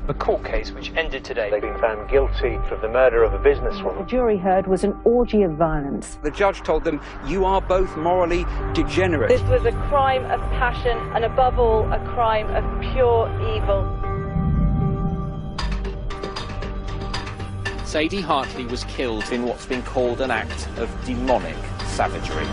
A court case which ended today. They've been found guilty of the murder of a businesswoman. The jury heard was an orgy of violence. The judge told them, you are both morally degenerate. This was a crime of passion and above all a crime of pure evil. Sadie Hartley was killed in what's been called an act of demonic savagery.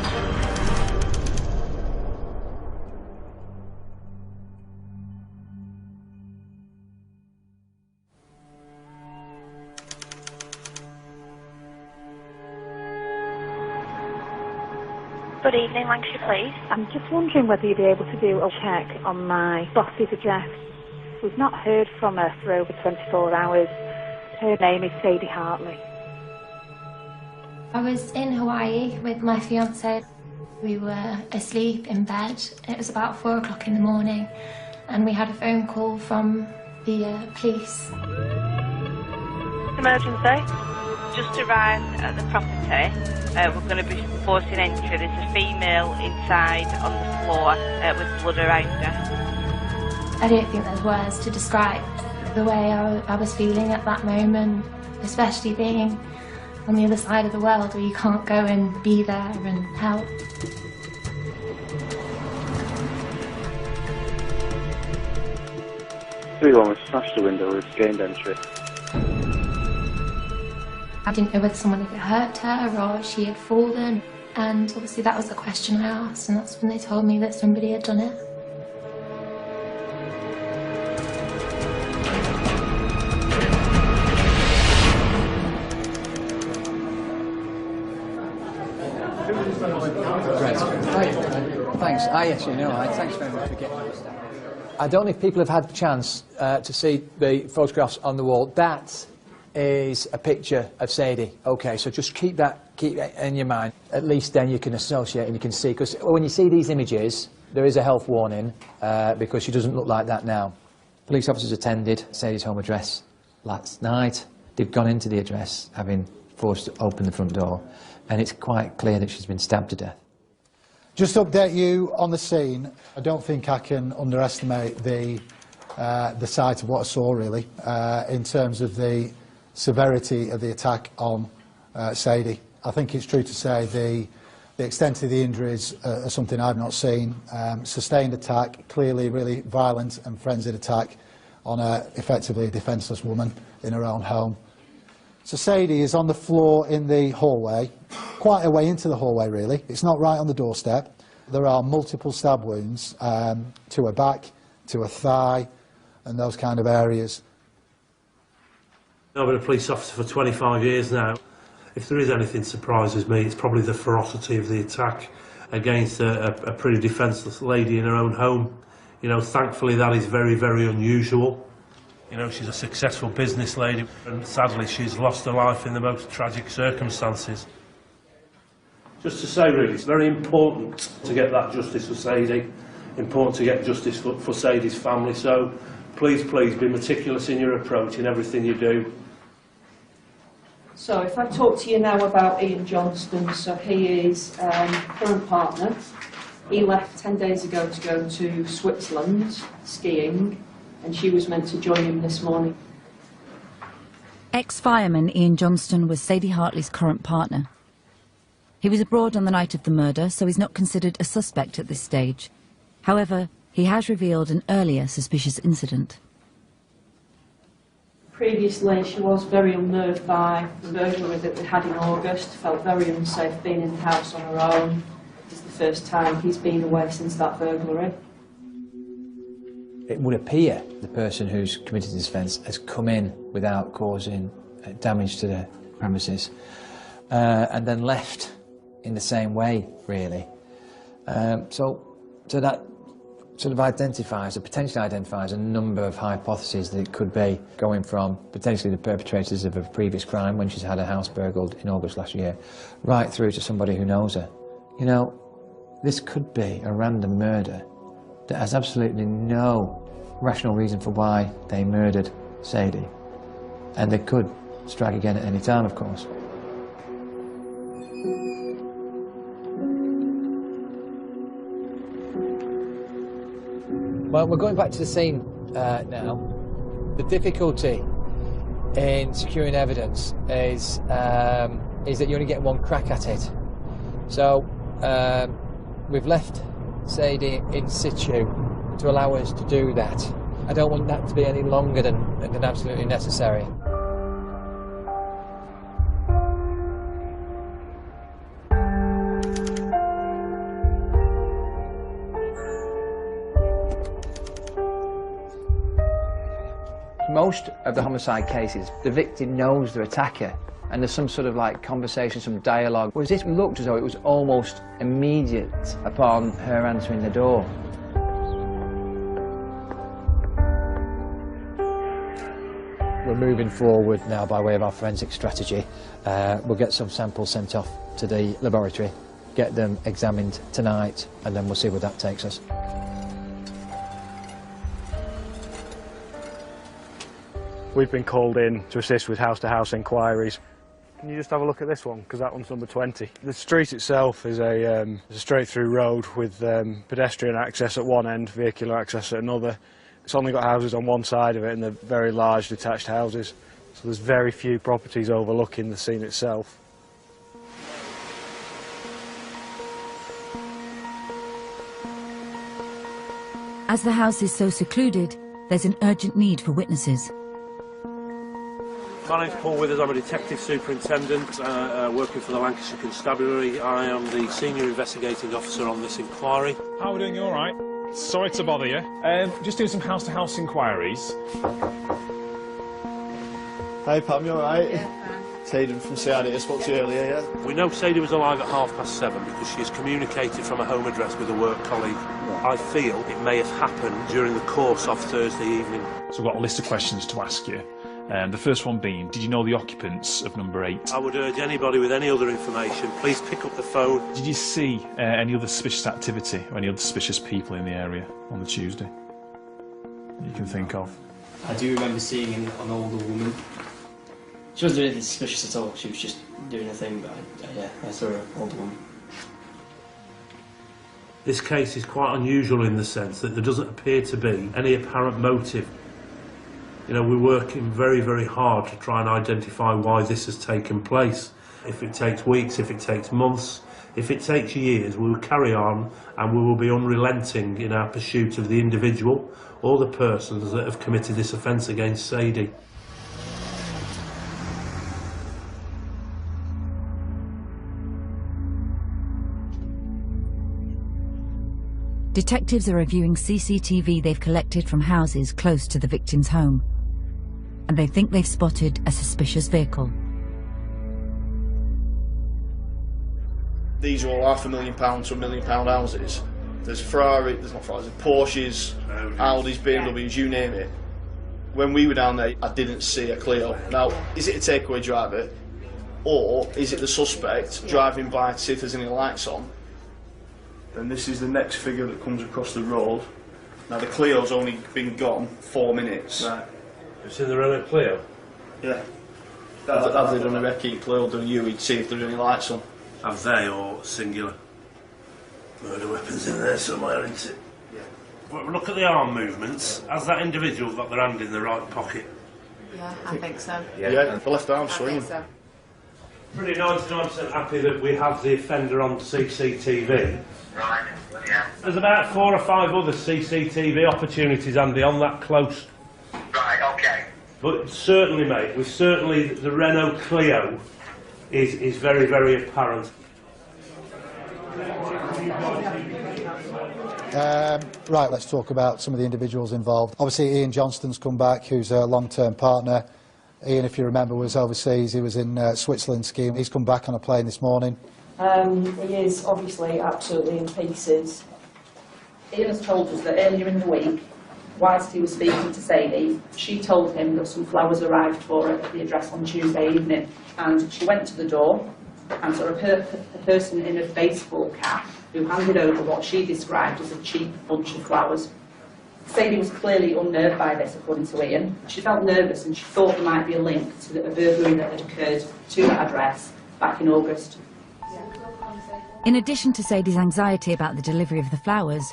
Good evening, Lancashire Police. I'm just wondering whether you'd be able to do a check on my boss's address. We've not heard from her for over 24 hours. Her name is Sadie Hartley. I was in Hawaii with my fiance. We were asleep in bed. It was about 4 o'clock in the morning and we had a phone call from the police. Emergency. Just arrived at the property. We're going to be forcing entry. There's a female inside on the floor with blood around her. I don't think there's words to describe the way I was feeling at that moment, especially being on the other side of the world where you can't go and be there and help. Everyone was smashed the window, we've gained entry. I didn't know whether someone had hurt her or she had fallen, and obviously that was the question I asked, and that's when they told me that somebody had done it. Great. Thanks. Yes, you know, thanks very much for getting us. I don't know if people have had the chance to see the photographs on the wall. That is a picture of Sadie. Okay, so just keep that in your mind. At least then you can associate and you can see, because when you see these images, there is a health warning because she doesn't look like that now. Police officers attended Sadie's home address last night. They've gone into the address, having forced to open the front door, and it's quite clear that she's been stabbed to death. Just to update you on the scene, I don't think I can underestimate the sight of what I saw, really, in terms of the severity of the attack on Sadie. I think it's true to say the extent of the injuries are something I've not seen. Sustained attack, clearly really violent and frenzied attack on a effectively defenceless woman in her own home. So Sadie is on the floor in the hallway, quite a way into the hallway really. It's not right on the doorstep. There are multiple stab wounds to her back, to her thigh, and those kind of areas. I've been a police officer for 25 years now. If there is anything that surprises me, it's probably the ferocity of the attack against a pretty defenceless lady in her own home. You know, thankfully that is very, very unusual. You know, she's a successful business lady, and sadly she's lost her life in the most tragic circumstances. Just to say, really, it's very important to get that justice for Sadie, important to get justice for Sadie's family, so please, please be meticulous in your approach in everything you do. So if I talk to you now about Ian Johnston, so he is current partner. He left 10 days ago to go to Switzerland skiing, and she was meant to join him this morning. Ex-fireman Ian Johnston was Sadie Hartley's current partner. He was abroad on the night of the murder, so he's not considered a suspect at this stage. However, he has revealed an earlier suspicious incident. Previously, she was very unnerved by the burglary that we had in August, felt very unsafe being in the house on her own. It's the first time he's been away since that burglary. It would appear the person who's committed this offence has come in without causing damage to the premises and then left in the same way, really. So that sort of identifies, or potentially identifies, a number of hypotheses that it could be going from potentially the perpetrators of a previous crime when she's had her house burgled in August last year, right through to somebody who knows her. You know, this could be a random murder that has absolutely no rational reason for why they murdered Sadie. And they could strike again at any time, of course. Well, we're going back to the scene now. The difficulty in securing evidence is that you only get one crack at it. So we've left Sadie in situ to allow us to do that. I don't want that to be any longer than absolutely necessary. Most of the homicide cases, the victim knows their attacker, and there's some sort of like conversation, some dialogue, whereas this looked as though it was almost immediate upon her answering the door. We're moving forward now by way of our forensic strategy. We'll get some samples sent off to the laboratory, get them examined tonight, and then we'll see where that takes us. We've been called in to assist with house-to-house inquiries. Can you just have a look at this one, because that one's number 20. The street itself is a straight-through road with pedestrian access at one end, vehicular access at another. It's only got houses on one side of it, and they're very large detached houses, so there's very few properties overlooking the scene itself. As the house is so secluded, there's an urgent need for witnesses. My name's Paul Withers, I'm a detective superintendent working for the Lancashire Constabulary. I am the senior investigating officer on this inquiry. How are we doing? You all right? Sorry to bother you. Just doing some house-to-house inquiries. Hi Pam, you all right? Yeah, it's Hayden from Sadie, I spoke to you earlier, yeah? We know Sadie was alive at 7:30 because she has communicated from a home address with a work colleague. Right. I feel it may have happened during the course of Thursday evening. So I've got a list of questions to ask you. The first one being, did you know the occupants of number 8? I would urge anybody with any other information, please pick up the phone. Did you see any other suspicious activity or any other suspicious people in the area on the Tuesday that you can think of? I do remember seeing an older woman. She wasn't doing anything suspicious at all, she was just doing her thing, but yeah, I saw an older woman. This case is quite unusual in the sense that there doesn't appear to be any apparent motive. You know, we're working very, very hard to try and identify why this has taken place. If it takes weeks, if it takes months, if it takes years, we will carry on and we will be unrelenting in our pursuit of the individual or the persons that have committed this offence against Sadie. Detectives are reviewing CCTV they've collected from houses close to the victim's home, and they think they've spotted a suspicious vehicle. These are all £500,000 to £1 million houses. There's Ferrari, there's not Ferraris, there's Porsches, Audis, BMWs, you name it. When we were down there, I didn't see a Clio. Now, is it a takeaway driver, or is it the suspect driving by to see if there's any lights on? Then this is the next figure that comes across the road. Now the Clio's only been gone 4 minutes. Right. You've seen the Renault Clio? Yeah. Have they done a recce Clio, done you, he'd see if there's any lights on. Have they, or singular? Murder weapons in there somewhere, isn't it? Yeah. But look at the arm movements. Has that individual got their hand in the right pocket? Yeah, I think so. Yeah, the left arm swinging. So. Pretty 99% happy that we have the offender on CCTV. Right, yeah. There's about 4 or 5 other CCTV opportunities, Andy, on that close. Right, okay. But certainly, mate, the Renault Clio is very, very apparent. Right, let's talk about some of the individuals involved. Obviously, Ian Johnston's come back, who's a long-term partner. Ian, if you remember, was overseas. He was in Switzerland skiing. He's come back on a plane this morning. He is obviously absolutely in pieces. Ian has told us that earlier in the week, whilst he was speaking to Sadie, she told him that some flowers arrived for her at the address on Tuesday evening, and she went to the door and saw a person in a baseball cap who handed over what she described as a cheap bunch of flowers. Sadie was clearly unnerved by this, according to Ian. She felt nervous and she thought there might be a link to a burglary that had occurred to that address back in August. In addition to Sadie's anxiety about the delivery of the flowers,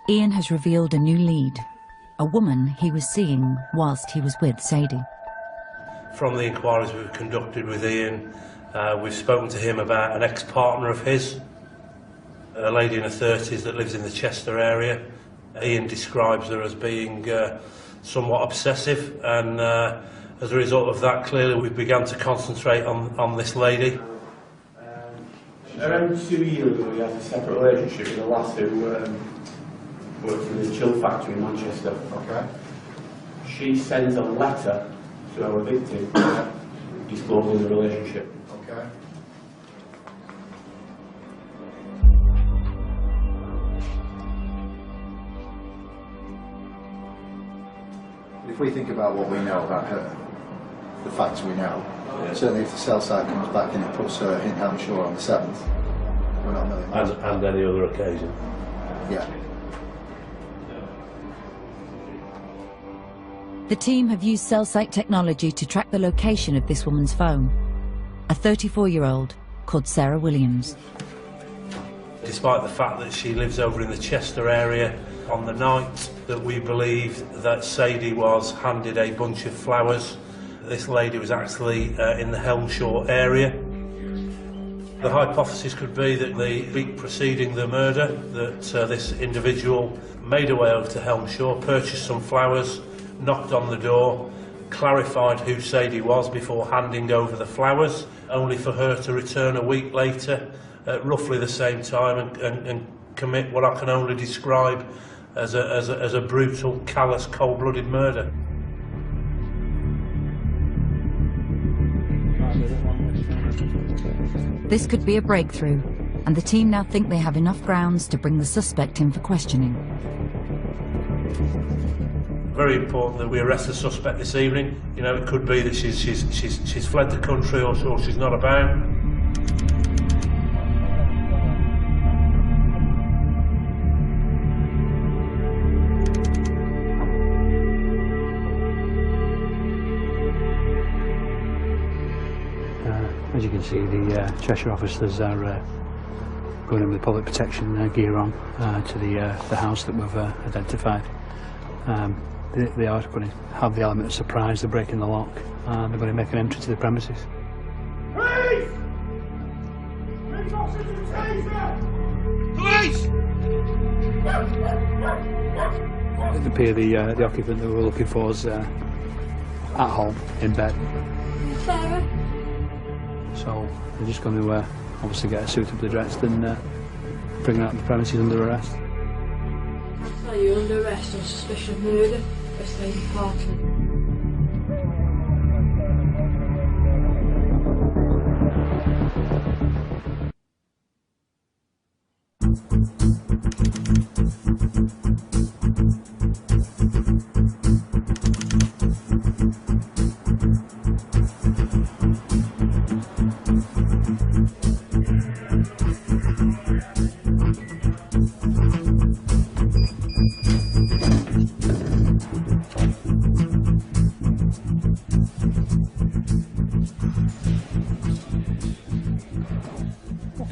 Ian has revealed a new lead. a woman he was seeing whilst he was with Sadie. From the inquiries we've conducted with Ian, we've spoken to him about an ex-partner of his, a lady in her 30s that lives in the Chester area. Ian describes her as being somewhat obsessive, and as a result of that, clearly we've begun to concentrate on this lady. Around 2 years ago, he has a separate relationship with a lass who works in the chill factory in Manchester. Okay. She sends a letter to our victim disclosing the relationship. Okay. If we think about what we know about her, the facts we know, certainly if the cell site comes back and it puts her in Hampshire on the 7th, we're not a million miles apart. And any other occasion. Yeah. The team have used cell site technology to track the location of this woman's phone, a 34-year-old called Sarah Williams. Despite the fact that she lives over in the Chester area, on the night that we believe that Sadie was handed a bunch of flowers, this lady was actually in the Helmshore area. The hypothesis could be that the week preceding the murder, that this individual made her way over to Helmshore, purchased some flowers, knocked on the door, clarified who Sadie was before handing over the flowers, only for her to return a week later at roughly the same time and commit what I can only describe as a brutal, callous, cold-blooded murder. This could be a breakthrough, and the team now think they have enough grounds to bring the suspect in for questioning. Very important that we arrest the suspect this evening. You know, it could be that she's fled the country or she's not about. As you can see, the Cheshire officers are going in with public protection gear on to the house that we've identified. They are going to have the element of surprise. They're breaking the lock and they're going to make an entry to the premises. Police! Police! It appears the occupant that we were looking for is at home, in bed. Sarah? So they're just going to obviously get her suitably dressed and bring her out of the premises under arrest. So you're under arrest on suspicion of murder of Sadie Hartley.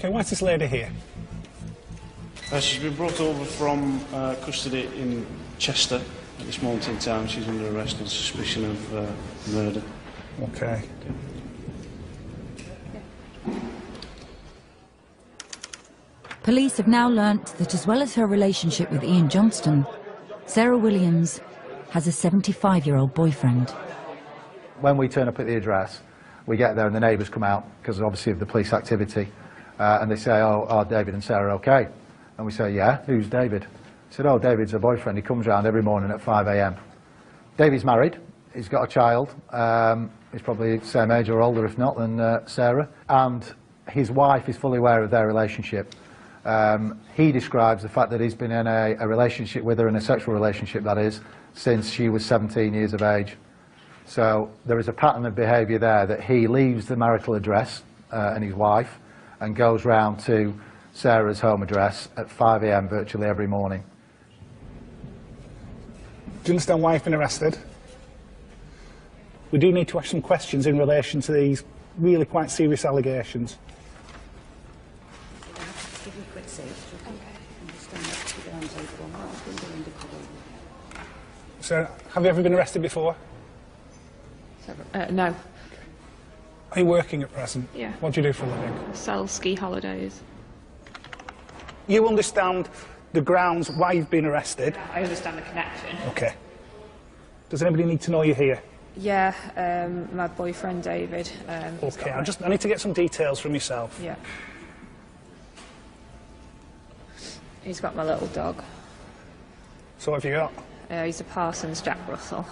Okay, why's this lady here? She's been brought over from custody in Chester. At this moment in time, she's under arrest on suspicion of murder. Okay. Police have now learnt that as well as her relationship with Ian Johnston, Sarah Williams has a 75-year-old boyfriend. When we turn up at the address, we get there and the neighbours come out, because obviously of the police activity, and they say, oh, are David and Sarah okay? And we say, yeah, who's David? He said, oh, David's her boyfriend, he comes round every morning at 5 a.m. David's married, he's got a child, he's probably the same age or older if not than Sarah, and his wife is fully aware of their relationship. He describes the fact that he's been in a relationship with her, in a sexual relationship that is, since she was 17 years of age. So there is a pattern of behaviour there that he leaves the marital address and his wife and goes round to Sarah's home address at 5 a.m. virtually every morning. Do you understand why you've been arrested? We do need to ask some questions in relation to these really quite serious allegations. Give you a quick seat. Okay. And just stand up, keep your arms over one. So, have you ever been arrested before? No. Are you working at present? Yeah. What do you do for a living? I sell ski holidays. You understand the grounds why you've been arrested? I understand the connection. Okay. Does anybody need to know you're here? Yeah, my boyfriend David. Okay, I need to get some details from yourself. Yeah. He's got my little dog. So what have you got? He's a Parsons Jack Russell.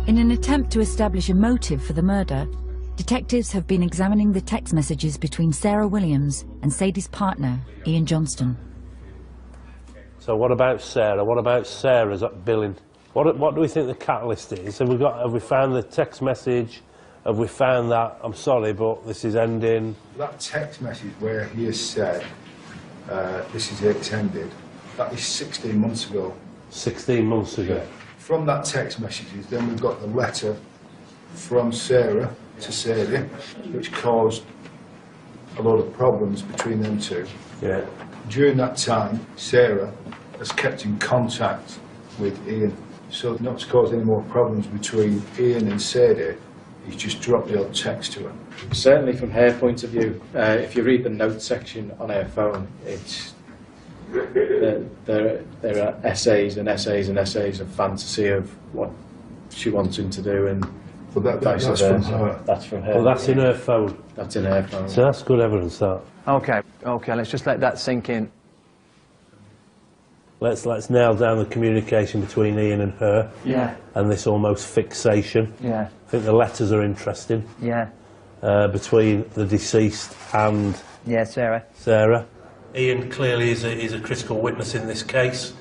In an attempt to establish a motive for the murder, detectives have been examining the text messages between Sarah Williams and Sadie's partner, Ian Johnston. So what about Sarah? What about Sarah's billing? What do we think the catalyst is? Have we found the text message? Have we found that, I'm sorry, but this is ending? That text message where he has said, this is it, it's ended, that is 16 months ago. 16 months ago? Yeah. From that text messages, then we've got the letter from Sarah to Sadie, which caused a lot of problems between them two. Yeah. During that time, Sarah has kept in contact with Ian. So not to cause any more problems between Ian and Sadie, he's just dropped the odd text to her. Certainly from her point of view, if you read the notes section on her phone, it's there are essays and essays and essays of fantasy of what she wants him to do, and that's from her. That's from her. Well, that's in her phone. That's in her phone. So that's good evidence, that. Okay, let's just let that sink in. Let's nail down the communication between Ian and her. Yeah. And this almost fixation. Yeah. I think the letters are interesting. Yeah. Between the deceased and... Yeah, Sarah. Sarah. Ian clearly is a critical witness in this case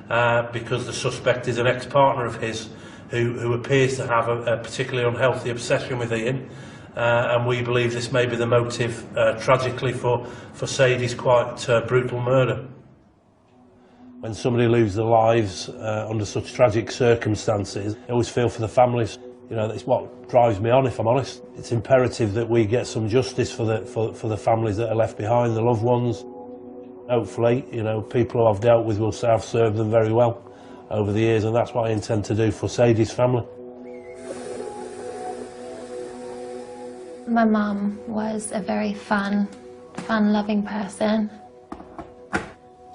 because the suspect is an ex-partner of his who appears to have a particularly unhealthy obsession with Ian, and we believe this may be the motive, tragically, for Sadie's quite brutal murder. When somebody loses their lives under such tragic circumstances, I always feel for the families. You know, that's what drives me on, if I'm honest. It's imperative that we get some justice for the families that are left behind, the loved ones. Hopefully, you know, people who I've dealt with will say I've served them very well over the years, and that's what I intend to do for Sadie's family. My mum was a very fun-loving person.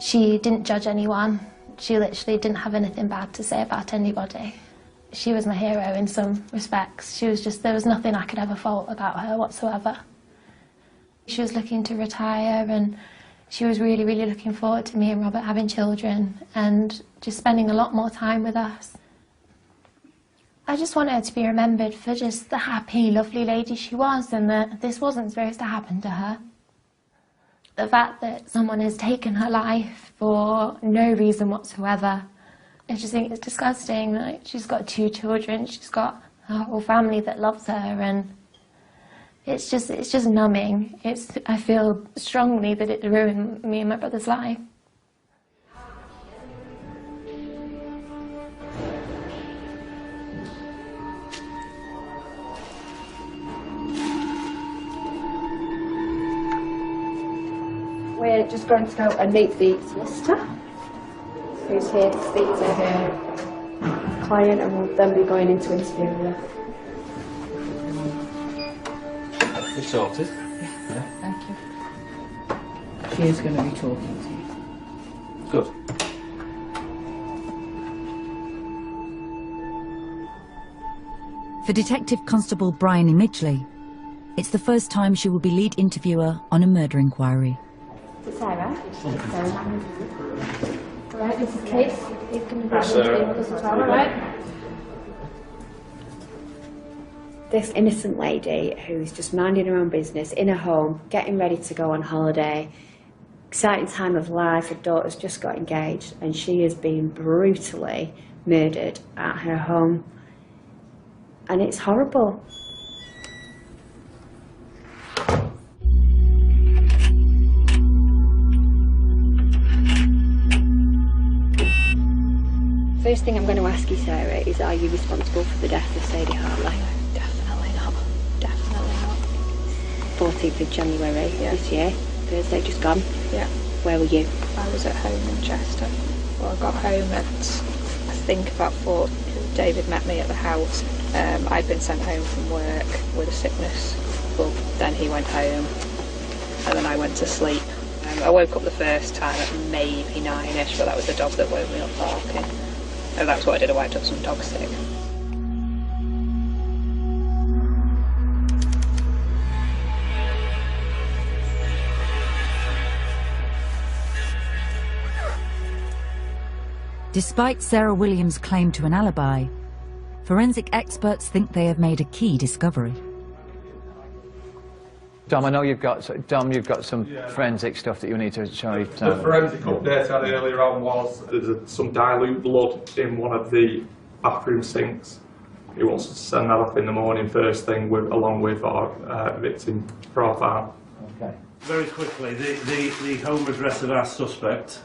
She didn't judge anyone. She literally didn't have anything bad to say about anybody. She was my hero in some respects. There was nothing I could ever fault about her whatsoever. She was looking to retire, and she was really, really looking forward to me and Robert having children and just spending a lot more time with us. I just want her to be remembered for just the happy, lovely lady she was, and that this wasn't supposed to happen to her. The fact that someone has taken her life for no reason whatsoever, I just think it's disgusting. Like, she's got 2 children, she's got a whole family that loves her, and it's just numbing. I feel strongly that it ruined me and my brother's life. We're just going to go and meet the solicitor, who's here to speak to her client, and we'll then be going into interview with her. We're sorted. Yeah, thank you. She is going to be talking to you. Good. For Detective Constable Brian Imidgley, it's the first time she will be lead interviewer on a murder inquiry. Sarah? Sarah. All right, this is Kate. You can grab Sarah. with us as well, all right? This innocent lady who's just minding her own business in her home, getting ready to go on holiday, exciting time of life, her daughter's just got engaged, and she is being brutally murdered at her home. And it's horrible. First thing I'm going to ask you, Sarah, is are you responsible for the death of Sadie Hartley? Definitely not. Definitely not. 14th of January this year, Thursday just gone. Yeah. Where were you? I was at home in Chester. Well, I got home at, I think, about 4. David met me at the house. I'd been sent home from work with a sickness. Well, then he went home, and then I went to sleep. I woke up the first time at maybe 9ish, but that was the dog that woke me up barking. And that's what I did, I wiped up some dog sick. Despite Sarah Williams' claim to an alibi, forensic experts think they have made a key discovery. Dom, I know you've got some forensic stuff that you need to show. The forensic update I had earlier on was there's some dilute blood in one of the bathroom sinks. He wants to send that off in the morning first thing, along with our victim profile. Okay. Very quickly, the home address of our suspect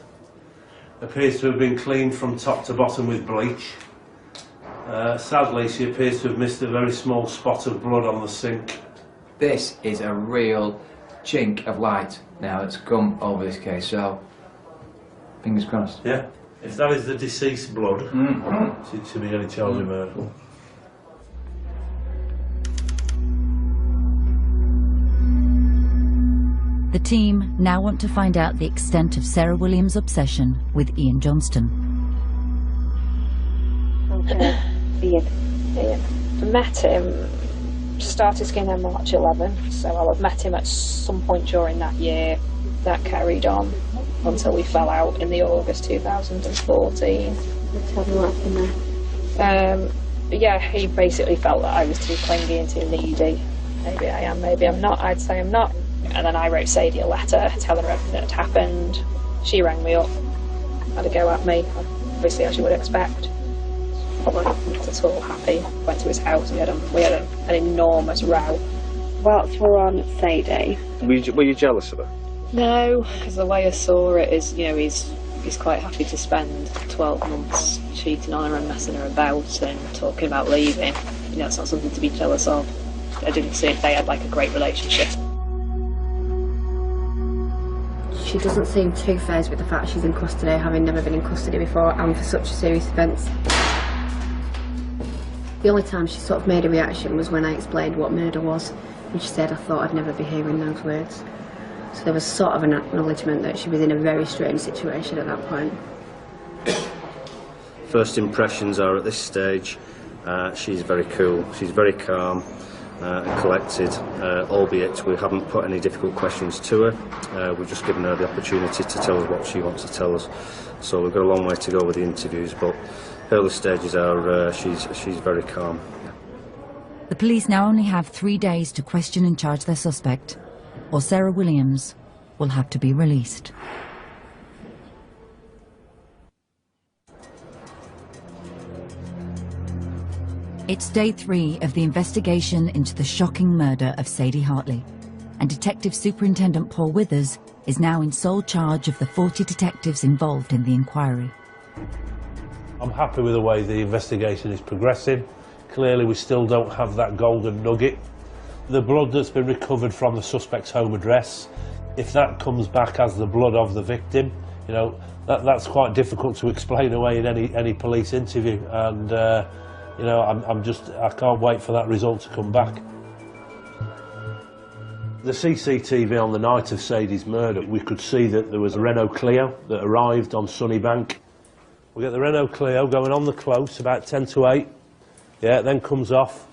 appears to have been cleaned from top to bottom with bleach. Sadly, she appears to have missed a very small spot of blood on the sink. This is a real chink of light now that's come over this case, so fingers crossed. Yeah. If that is the deceased blood, it should be any charge of murder. The team now want to find out the extent of Sarah Williams' obsession with Ian Johnston. Okay. Ian. I met him, started skiing on March 11, so I'll have met him at some point during that year. That carried on until we fell out in the August 2014. Tell me what happened there. Yeah, he basically felt that I was too clingy and too needy. Maybe I am, maybe I'm not. I'd say I'm not. And then I wrote Sadie a letter telling her everything that had happened. She rang me up, had a go at me, obviously as you would expect. Probably not at all happy. Went to his house and we had an enormous row. Whilst we're on Sadie. Were you jealous of her? No, because the way I saw it is, you know, he's quite happy to spend 12 months cheating on her and messing her about and talking about leaving. You know, it's not something to be jealous of. I didn't see if they had like a great relationship. She doesn't seem too fazed with the fact she's in custody, having never been in custody before and for such a serious offence. The only time she sort of made a reaction was when I explained what murder was, and she said, I thought I'd never be hearing those words. So there was sort of an acknowledgement that she was in a very strange situation at that point. First impressions are at this stage, she's very cool, she's very calm and collected, albeit we haven't put any difficult questions to her. We've just given her the opportunity to tell us what she wants to tell us. So we've got a long way to go with the interviews, but early stages are she's very calm. The police now only have 3 days to question and charge their suspect, or Sarah Williams will have to be released. It's day 3 of the investigation into the shocking murder of Sadie Hartley, and Detective Superintendent Paul Withers is now in sole charge of the 40 detectives involved in the inquiry. I'm happy with the way the investigation is progressing. Clearly we still don't have that golden nugget. The blood that's been recovered from the suspect's home address, if that comes back as the blood of the victim, you know, that's quite difficult to explain away in any police interview, and you know, I can't wait for that result to come back. The CCTV on the night of Sadie's murder, we could see that there was a Renault Clio that arrived on Sunnybank. We get the Renault Clio going on the close about 10 to 8. Yeah, it then comes off.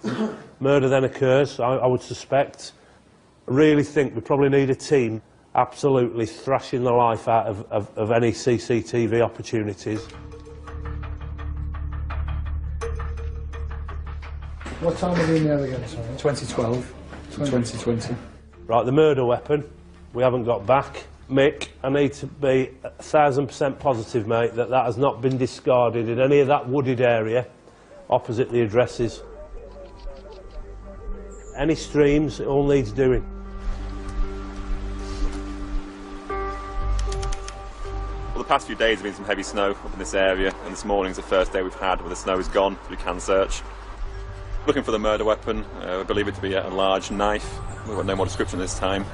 Murder then occurs, I would suspect. I really think we probably need a team absolutely thrashing the life out of any CCTV opportunities. What time are we near again, sorry? 2012 to 2020. Right, the murder weapon, we haven't got back. Mick, I need to be 1000% positive, mate, that has not been discarded in any of that wooded area opposite the addresses. Any streams, it all needs doing. Well, the past few days there have been some heavy snow up in this area, and this morning's the first day we've had where the snow is gone, so we can search. Looking for the murder weapon. We believe it to be a large knife. We've got no more description this time.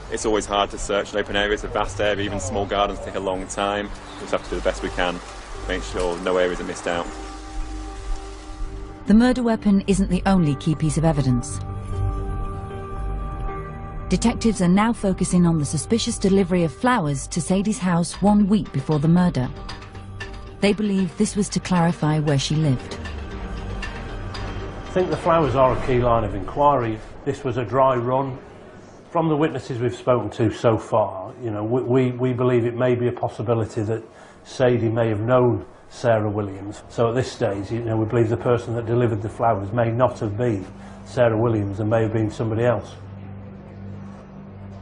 It's always hard to search in open areas, a vast area, even small gardens take a long time. We just have to do the best we can, make sure no areas are missed out. The murder weapon isn't the only key piece of evidence. Detectives are now focusing on the suspicious delivery of flowers to Sadie's house 1 week before the murder. They believe this was to clarify where she lived. I think the flowers are a key line of inquiry. This was a dry run. From the witnesses we've spoken to so far, you know, we believe it may be a possibility that Sadie may have known Sarah Williams. So at this stage, you know, we believe the person that delivered the flowers may not have been Sarah Williams and may have been somebody else.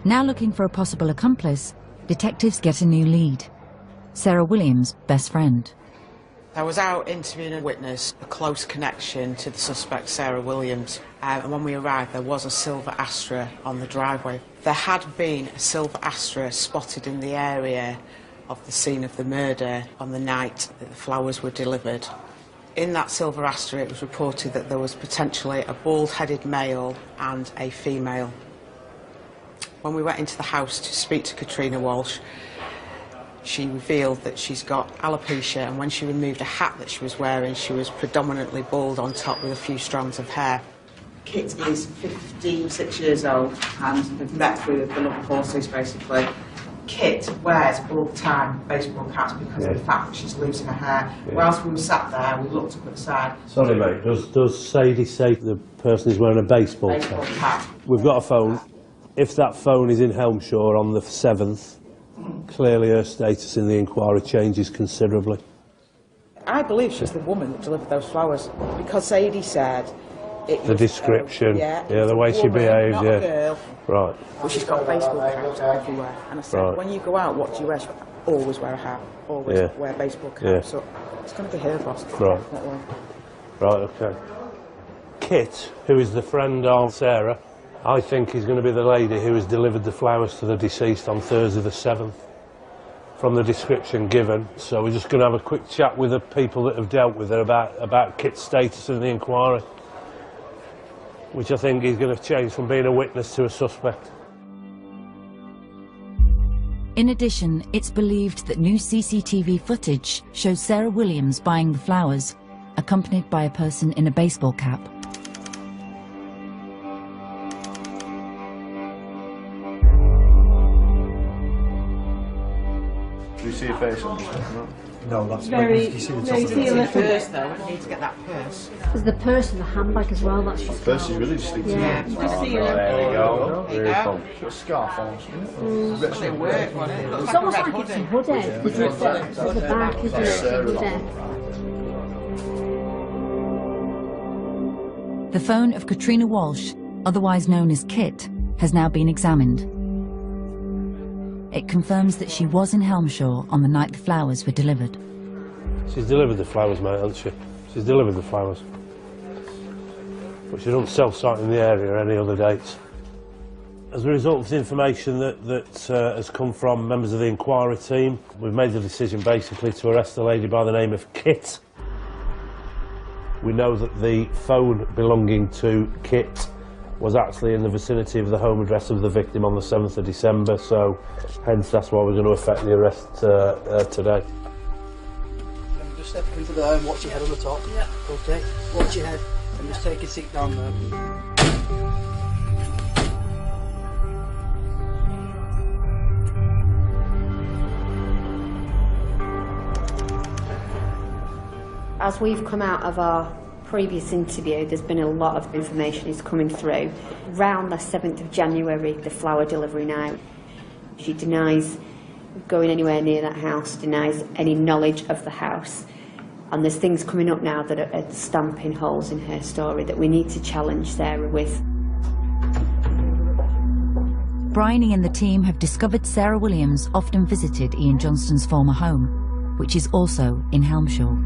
Now looking for a possible accomplice, detectives get a new lead. Sarah Williams' best friend. I was out interviewing a witness, a close connection to the suspect, Sarah Williams, and when we arrived there was a silver Astra on the driveway. There had been a silver Astra spotted in the area of the scene of the murder on the night that the flowers were delivered. In that silver Astra it was reported that there was potentially a bald-headed male and a female. When we went into the house to speak to Katrina Walsh, she revealed that she's got alopecia, and when she removed a hat that she was wearing, she was predominantly bald on top with a few strands of hair. Kit is 6 years old and they've met through the love of horses, basically. Kit wears all the time baseball caps because of the fact that she's losing her hair. Whilst we were sat there, we looked up at the side. Sorry mate, does Sadie say the person is wearing a baseball cap? We've got a phone. If that phone is in Helmshire on the 7th, clearly her status in the inquiry changes considerably. I believe she's the woman that delivered those flowers, because Sadie said it The was, description, yeah, the way she woman, behaves, not yeah. a girl. Right. But she's got baseball caps everywhere. And I said, Right. when you go out, what do you wear? She went, always wear a hat, always Yeah. wear baseball caps. Yeah. So it's going to be her boss. Right. Definitely. Right, okay. Kit, who is the friend of Sarah, I think is going to be the lady who has delivered the flowers to the deceased on Thursday the 7th, from the description given. So we're just going to have a quick chat with the people that have dealt with her about Kit's status in the inquiry, which I think is going to change from being a witness to a suspect. In addition, it's believed that new CCTV footage shows Sarah Williams buying the flowers, accompanied by a person in a baseball cap. Do you see your face on this? No, that's Very, you see the top very of it. feel purse though, we need to get that purse. There's the purse and the handbag as well. That's The purse is really distinctive. Yeah. Just see it. There we go. There you go. Got a scarf on. It's a work one, it looks It's like a almost red like it's a hoodie. hoodie. There's the back, isn't it? It's a hoodie. The phone of Katrina Walsh, otherwise known as Kit, has now been examined. It confirms that she was in Helmshire on the night the flowers were delivered. She's delivered the flowers, mate, hasn't she? She's delivered the flowers. But she doesn't self-cite in the area any other dates. As a result of the information that has come from members of the inquiry team, we've made the decision basically to arrest a lady by the name of Kit. We know that the phone belonging to Kit was actually in the vicinity of the home address of the victim on the 7th of December, so hence that's why we're going to effect the arrest today. Just step into there and watch your head on the top. Yeah. Okay, watch your head and just take a seat down there. As we've come out of our previous interview, there's been a lot of information is coming through. Around the 7th of January, the flower delivery night, she denies going anywhere near that house, denies any knowledge of the house. And there's things coming up now that are stamping holes in her story that we need to challenge Sarah with. Bryony and the team have discovered Sarah Williams often visited Ian Johnston's former home, which is also in Helmshire.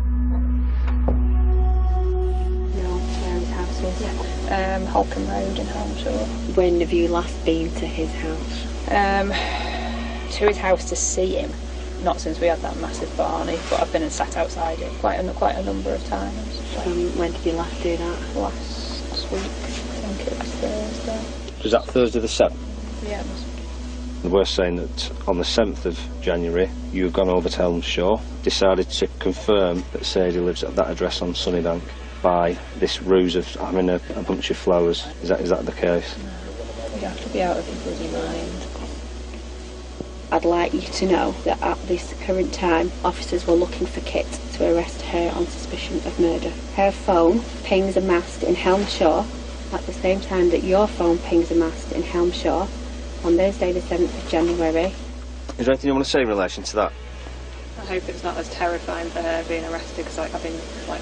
Holcombe Road in Helmshire. When have you last been to his house? To his house to see him. not since we had that massive Barney, but I've been and sat outside it quite a number of times. When did you last do that? Last week, I think it was Thursday. Was that Thursday the 7th? Yeah, it was. We're saying that on the 7th of January, you've gone over to Elmshaw, decided to confirm that Sadie lives at that address on Sunnybank by this ruse of having a bunch of flowers. Is that the case? You have to be out of your bloody mind. I'd like you to know that at this current time, officers were looking for Kit to arrest her on suspicion of murder. Her phone pings a mast in Helmshaw at the same time that your phone pings a mast in Helmshaw on Thursday the 7th of January. Is there anything you want to say in relation to that? I hope it's not as terrifying for her being arrested, because having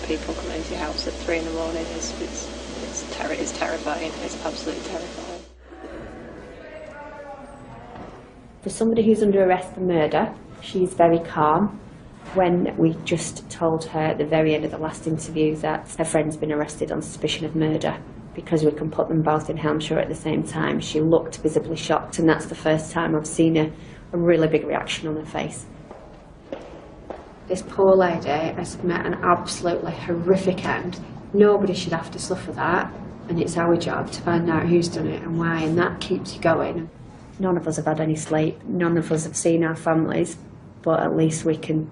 people coming into your house at 3 in the morning it's terrifying. It's absolutely terrifying. For somebody who's under arrest for murder, she's very calm. When we just told her at the very end of the last interview that her friend's been arrested on suspicion of murder, because we can put them both in Helmshaw at the same time, she looked visibly shocked, and that's the first time I've seen a really big reaction on her face. This poor lady has met an absolutely horrific end. Nobody should have to suffer that, and it's our job to find out who's done it and why, and that keeps you going. None of us have had any sleep, none of us have seen our families, but at least we can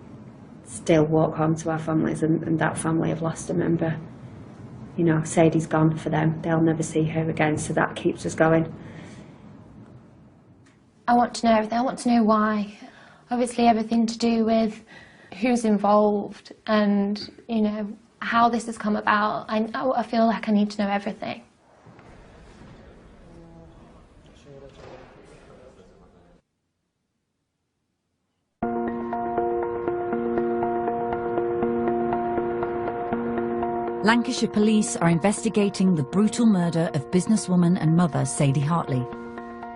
still walk home to our families, and that family have lost a member. You know, Sadie's gone for them. They'll never see her again, so that keeps us going. I want to know everything. I want to know why. Obviously everything to do with who's involved and, you know, how this has come about. I feel like I need to know everything. Lancashire police are investigating the brutal murder of businesswoman and mother Sadie Hartley.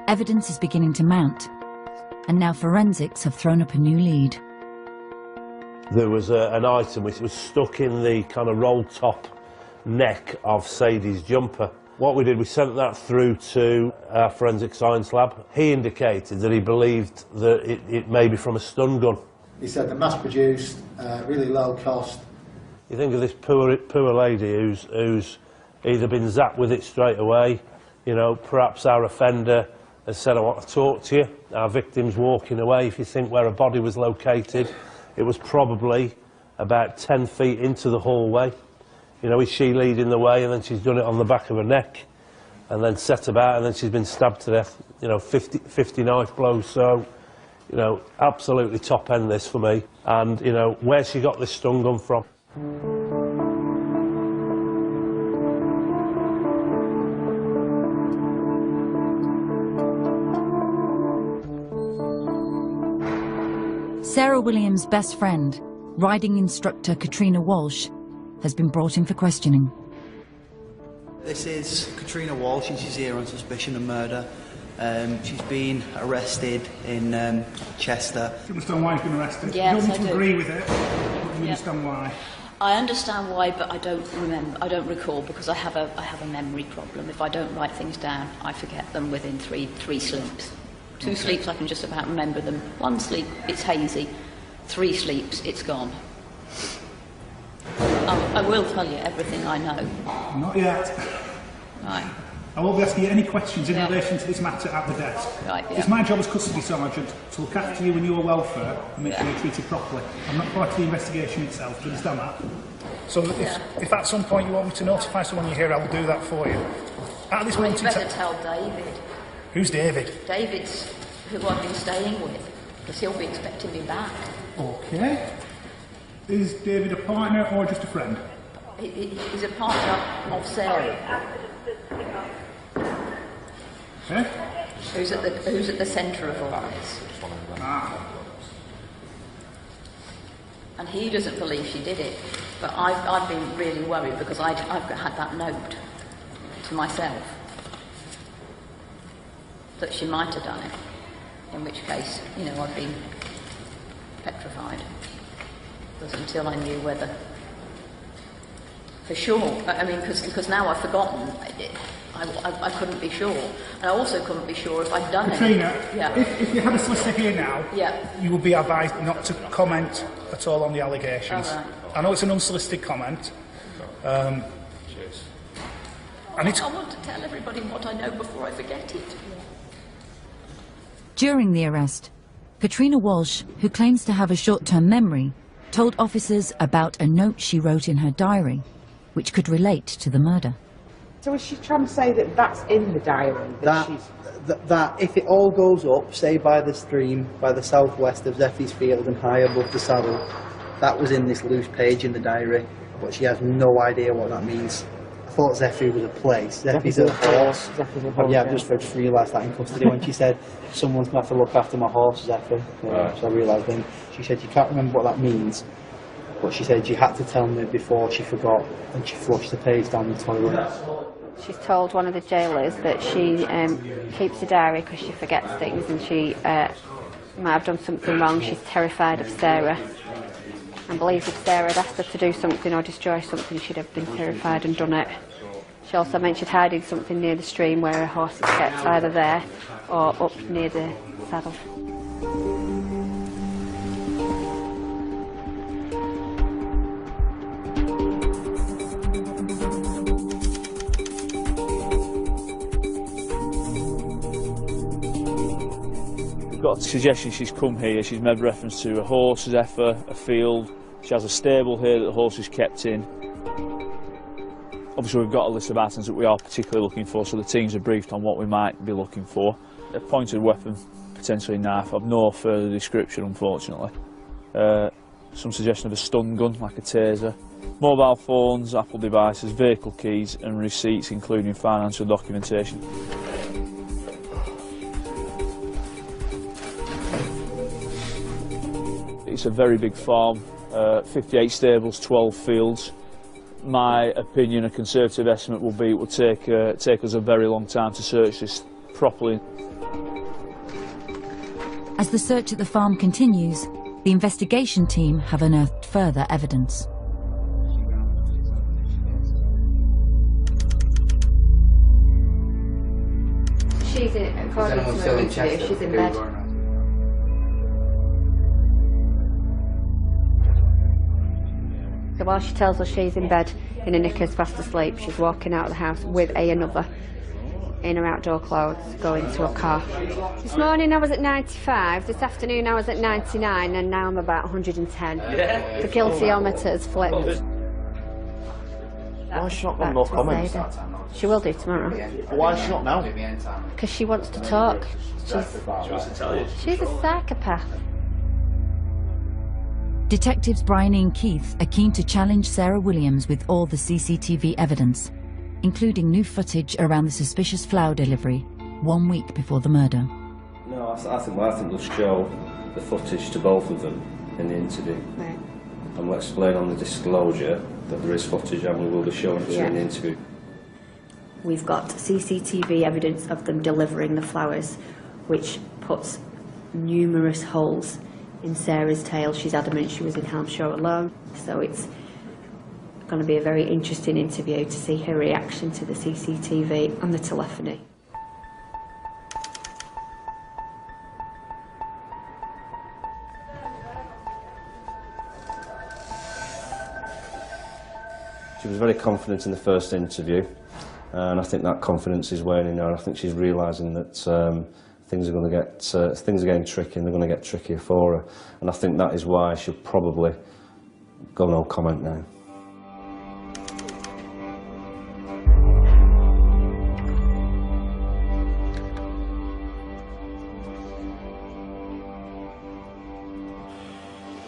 Evidence is beginning to mount, and now forensics have thrown up a new lead. There was an item which was stuck in the kind of roll top neck of Sadie's jumper. What we did, we sent that through to our forensic science lab. He indicated that he believed that it may be from a stun gun. He said the mass-produced, really low cost. You think of this poor lady who's either been zapped with it straight away, you know, perhaps our offender has said, I want to talk to you. Our victim's walking away. If you think where her body was located, it was probably about 10 feet into the hallway. You know, is she leading the way, and then she's done it on the back of her neck, and then set about, and then she's been stabbed to death, you know, 50 knife blows. So, you know, absolutely top end this for me. And, you know, where she got this stun gun from. Sarah Williams' best friend, riding instructor Katrina Walsh, has been brought in for questioning. This is Katrina Walsh, and she's here on suspicion of murder. She's been arrested in Chester. Do you understand why he's been arrested? Yes, you don't need to I do. agree with it, but do you understand why? I understand why, but I don't remember. I don't recall, because I have a memory problem. If I don't write things down, I forget them within three sleeps. 2 sleeps, I can just about remember them. 1 sleep, it's hazy. 3 sleeps, it's gone. I will tell you everything I know. Not yet. Right. I will be asking you any questions in relation to this matter at the desk. Right, yeah. It's my job as custody sergeant to look after you and your welfare and make sure you're treated properly. I'm not part of the investigation itself, do you understand that? So if at some point you want me to notify someone you're here, I will do that for you. At this Well, moment you in better time... tell David. Who's David? David's who I've been staying with, because he'll be expecting me back. Okay. Is David a partner or just a friend? He's a partner of Sarah. Eh? Who's at the centre of all this. And he doesn't believe she did it, but I've been really worried because I've had that note to myself that she might have done it, in which case, you know, I've been petrified, because until I knew whether For sure. I mean, because now I've forgotten. I couldn't be sure. And I also couldn't be sure if I'd done Katrina, it. Yeah. if you had a solicitor here now, you would be advised not to comment at all on the allegations. Right. I know it's an unsolicited comment. And it's... I want to tell everybody what I know before I forget it. During the arrest, Katrina Walsh, who claims to have a short-term memory, told officers about a note she wrote in her diary, which could relate to the murder. So is she trying to say that that's in the diary? That if it all goes up, say by the stream, by the southwest of Zeffie's field and high above the saddle, that was in this loose page in the diary, but she has no idea what that means. I thought Zeffie was a place. Zeffie's a horse. Yeah, I've just realised that in custody when she said, someone's going to have to look after my horse, Zeffie. So I realised then. She said, you can't remember what that means, but she said, you had to tell me before she forgot, and she flushed the page down the toilet. She's told one of the jailers that she keeps a diary because she forgets things, and she might have done something wrong. She's terrified of Sarah, and believes if Sarah had asked her to do something or destroy something, she'd have been terrified and done it. She also mentioned hiding something near the stream where her horse is kept, either there or up near the saddle. Got a suggestion she's come here, she's made reference to a horse, Zephyr, a field. She has a stable here that the horse is kept in. Obviously we've got a list of items that we are particularly looking for, so the teams are briefed on what we might be looking for. A pointed weapon, potentially a knife. I've no further description, unfortunately. Some suggestion of a stun gun, like a taser. Mobile phones, Apple devices, vehicle keys and receipts, including financial documentation. It's a very big farm, 58 stables, 12 fields. My opinion, a conservative estimate will be it will take us a very long time to search this properly. As the search at the farm continues, the investigation team have unearthed further evidence. She's according to her interview, she's in bed. So while she tells us she's in bed in her knickers fast asleep, she's walking out of the house with another in her outdoor clothes, going to a car. This morning I was at 95, this afternoon I was at 99, and now I'm about 110. The guiltiometer's flipped. Why has she not got no comments? She will do tomorrow. Why is she not now? Because she wants to talk. She wants to tell you. She's a psychopath. Detectives Bryony and Keith are keen to challenge Sarah Williams with all the CCTV evidence, including new footage around the suspicious flower delivery 1 week before the murder. No, I think we'll show the footage to both of them in the interview. Right. And we'll explain on the disclosure that there is footage and we will be showing it to you in the interview. We've got CCTV evidence of them delivering the flowers, which puts numerous holes in Sarah's tale. She's adamant she was in Helmshire alone, so it's going to be a very interesting interview to see her reaction to the CCTV and the telephony. She was very confident in the first interview, and I think that confidence is waning now. I think she's realising that things are getting tricky, and they're going to get trickier for her. And I think that is why she'll probably go no comment now.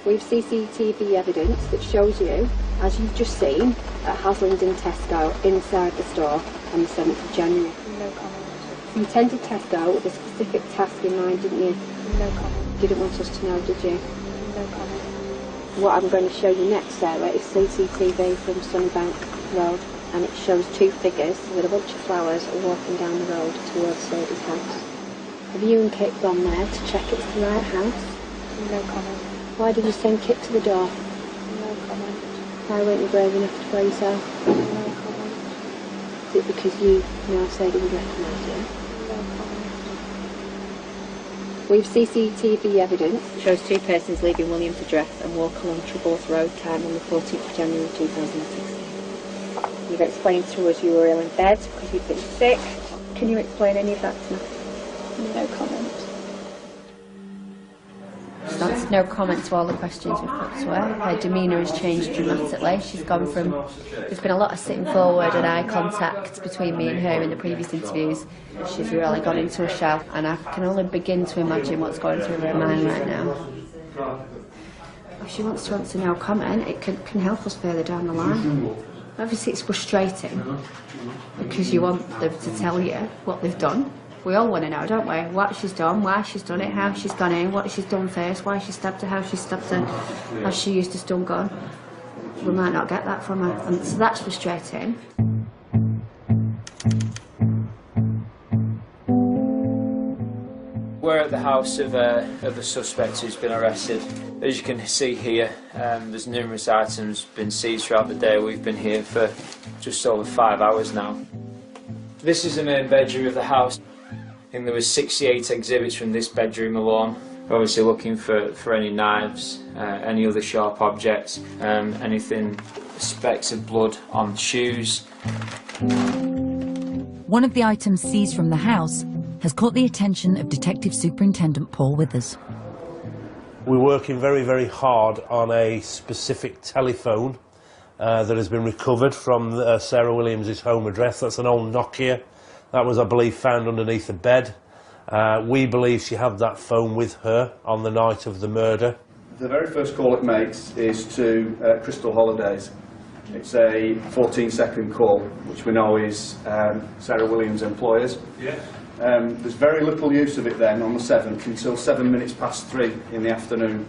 We've CCTV evidence that shows you, as you've just seen, at Hasling's in Tesco, inside the store on the 7th of January. No comment. You attended Tesco with a specific task in mind, didn't you? No comment. Didn't want us to know, did you? No comment. What I'm going to show you next, Sarah, is CCTV from Sunnybank Road, and it shows two figures with a bunch of flowers walking down the road towards Sadie's house. Have you and Kit gone there to check it's the right house? No comment. Why did you send Kit to the door? No comment. Why weren't you brave enough to throw yourself? Is it because you now said you would recognise you? We've CCTV evidence shows two persons leaving Williams' address and walk along Treborth Road time on the 14th of January 2016. You've explained to us you were ill in bed because you'd been sick. Can you explain any of that to me? No comment. That's no comment to all the questions we've put to her. Her demeanour has changed dramatically. She's gone from... There's been a lot of sitting forward and eye contact between me and her in the previous interviews. She's really gone into a shell, and I can only begin to imagine what's going through her mind right now. If she wants to answer no comment, it can help us further down the line. Obviously it's frustrating because you want them to tell you what they've done. We all want to know, don't we? What she's done, why she's done it, how she's gone in, what she's done first, why she stabbed her, how she stabbed her, how she used her stun gun. We might not get that from her, and so that's frustrating. We're at the house of a suspect who's been arrested. As you can see here, there's numerous items been seized throughout the day. We've been here for just over 5 hours now. This is the main bedroom of the house. I think there was 68 exhibits from this bedroom alone. We're obviously looking for any knives, any other sharp objects, anything, specks of blood on shoes. One of the items seized from the house has caught the attention of Detective Superintendent Paul Withers. We're working very, very hard on a specific telephone that has been recovered from Sarah Williams' home address. That's an old Nokia. That was, I believe, found underneath a bed. We believe she had that phone with her on the night of the murder. The very first call it makes is to Crystal Holidays. It's a 14-second call, which we know is Sarah Williams' employers. Yeah. There's very little use of it then on the 7th until 7 minutes past 3 in the afternoon,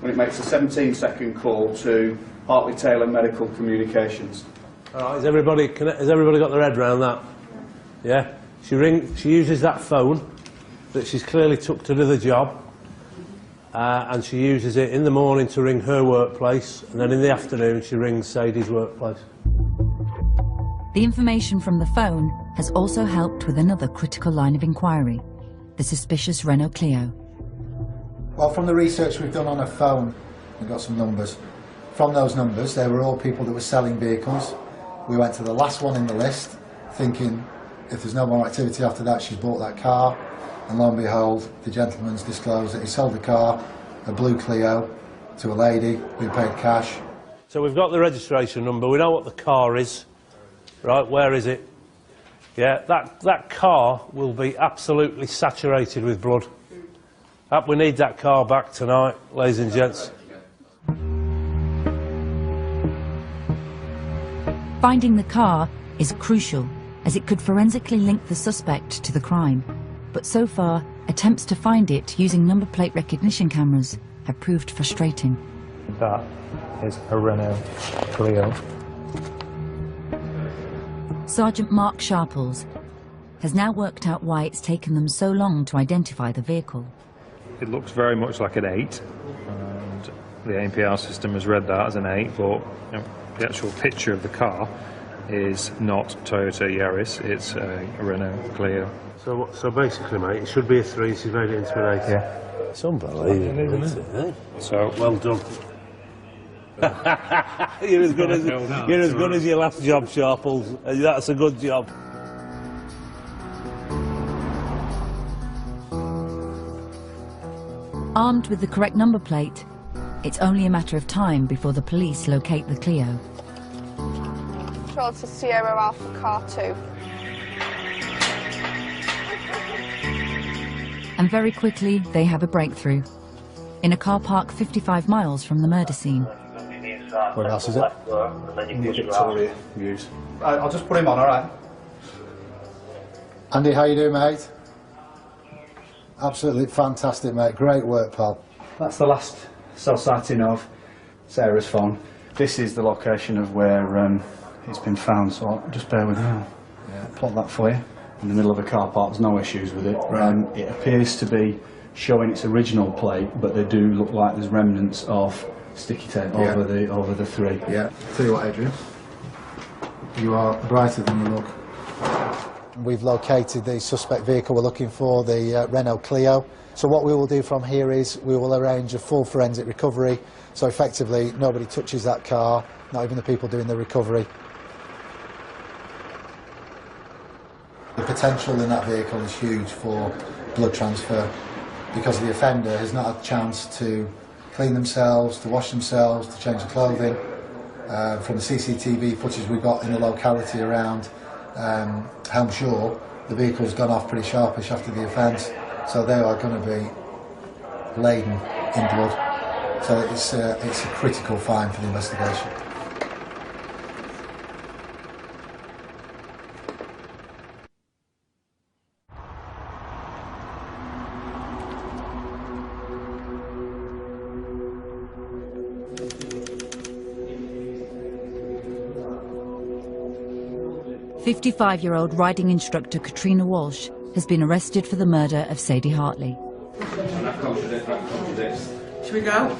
when it makes a 17-second call to Hartley Taylor Medical Communications. All right, has everybody got their head around that? Yeah? She uses that phone that she's clearly took to do the job, and she uses it in the morning to ring her workplace, and then in the afternoon she rings Sadie's workplace. The information from the phone has also helped with another critical line of inquiry, the suspicious Renault Clio. Well, from the research we've done on her phone, we've got some numbers. From those numbers, they were all people that were selling vehicles. We went to the last one in the list, thinking if there's no more activity after that, she's bought that car. And lo and behold, the gentleman's disclosed that he sold the car, a blue Clio, to a lady who paid cash. So we've got the registration number, we know what the car is. Right, where is it? Yeah, that car will be absolutely saturated with blood. We need that car back tonight, ladies and gents. Finding the car is crucial, as it could forensically link the suspect to the crime. But so far, attempts to find it using number plate recognition cameras have proved frustrating. That is a Renault Clio. Sergeant Mark Sharples has now worked out why it's taken them so long to identify the vehicle. It looks very much like an 8, and the ANPR system has read that as an 8, but the actual picture of the car is not Toyota Yaris, it's a Renault Clio. So basically, mate, it should be a 3, she's made it into an 8. Yeah. It's unbelievable, isn't it? Eh? So, well done. You're as good as your last job, Sharples. That's a good job. Armed with the correct number plate, it's only a matter of time before the police locate the Clio. Control to Sierra Alpha Car 2. And very quickly, they have a breakthrough. In a car park 55 miles from the murder scene. Where else is it? Near Victoria Mews. I'll just put him on, all right? Andy, how you doing, mate? Absolutely fantastic, mate. Great work, pal. That's the last cell sighting of Sarah's phone. This is the location of where it's been found, so just bear with me. I'll plot that for you. In the middle of a car park, there's no issues with it. It appears to be showing its original plate, but they do look like there's remnants of sticky tape over the three. Yeah. Tell you what, Adrian, you are brighter than you look. We've located the suspect vehicle we're looking for, the Renault Clio. So what we will do from here is we will arrange a full forensic recovery, so effectively nobody touches that car, not even the people doing the recovery. The potential in that vehicle is huge for blood transfer because the offender has not had a chance to clean themselves, to wash themselves, to change their clothing. From the CCTV footage we've got in the locality around Helmshore, the vehicle's gone off pretty sharpish after the offence, so they are going to be laden in blood. So it's a critical find for the investigation. .55-year-old riding instructor Katrina Walsh has been arrested for the murder of Sadie Hartley. Should we go?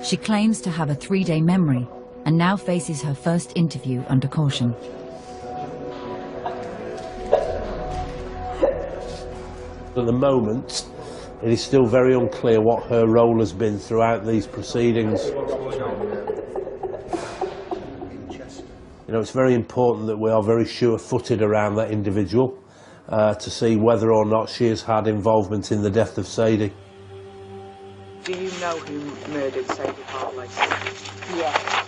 She claims to have a 3-day memory and now faces her first interview under caution. At the moment, it is still very unclear what her role has been throughout these proceedings. You know, it's very important that we are very sure-footed around that individual to see whether or not she has had involvement in the death of Sadie. Do you know who murdered Sadie Hartley? Yes.